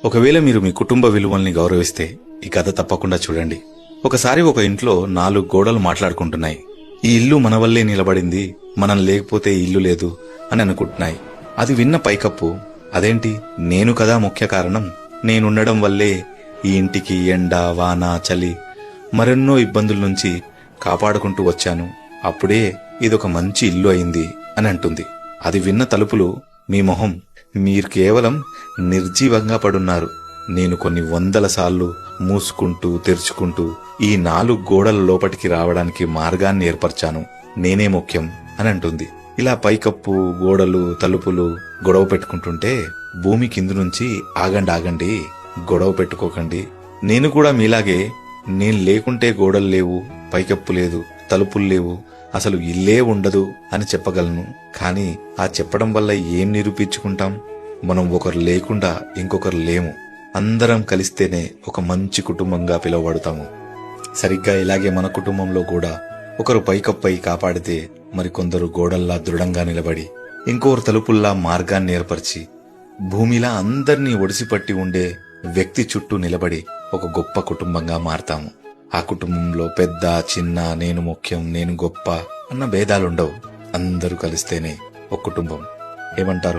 ఒకవేళ మీరు మీ కుటుంబ విలువల్ని గౌరవిస్తే ఈ కథ తప్పకుండా చూడండి. ఒకసారి ఒక ఇంట్లో 4 గోడలు మాట్లాడుకుంటున్నాయి. ఈ ఇల్లు మన వల్లే నిలబడింది, మనం లేకపోతే ఈ ఇల్లు లేదు అని అనుకుంటున్నాయి. అది విన్న పైకప్పు, అదేంటి, నేను కదా ముఖ్య కారణం, నేనుండడం వల్లే ఈ ఇంటికి ఎండ, వాన, చలి మరెన్నో ఇబ్బందుల నుంచి కాపాడుకుంటూ వచ్చాను, అప్పుడే ఇదొక మంచి ఇల్లు అయింది అని అంటుంది. అది విన్న తలుపులు, మీ మొహం, మీరు కేవలం నిర్జీవంగా పడున్నారు. నేను కొన్ని 100 సార్లు మూసుకుంటూ తెరుచుకుంటూ ఈ 4 గోడల లోపటికి రావడానికి మార్గాన్ని ఏర్పరిచాను, నేనే ముఖ్యం అని అంటుంది. ఇలా పైకప్పు, గోడలు, తలుపులు గొడవ పెట్టుకుంటుంటే భూమి కింది నుంచి ఆగండి, గొడవ పెట్టుకోకండి, నేను కూడా మీలాగే, నేను లేకుంటే గోడలు లేవు, పైకప్పు లేదు, తలుపులు లేవు, అసలు ఇల్లే ఉండదు అని చెప్పగలను. కానీ ఆ చెప్పడం వల్ల ఏం నిరూపించుకుంటాం? మనం ఒకరు లేకుండా ఇంకొకరు లేము, అందరం కలిస్తేనే ఒక మంచి కుటుంబంగా పిలువబడతాము. సరిగ్గా ఇలాగే మన కుటుంబంలో కూడా ఒకరు పైకప్పై కాపాడితే మరికొందరు గోడల్లా దృఢంగా నిలబడి, ఇంకొకరు తలుపుల్లా మార్గాన్ని ఏర్పరిచి, భూమిలా అందర్నీ ఒడిసిపట్టి ఉండే వ్యక్తి చుట్టూ నిలబడి ఒక గొప్ప కుటుంబంగా మారతాము. ఆ కుటుంబంలో పెద్ద చిన్న, నేను ముఖ్యం, నేను గొప్ప అన్న భేదాలుండవు. అందరూ కలిస్తేనే ఒక కుటుంబం. ఏమంటారు?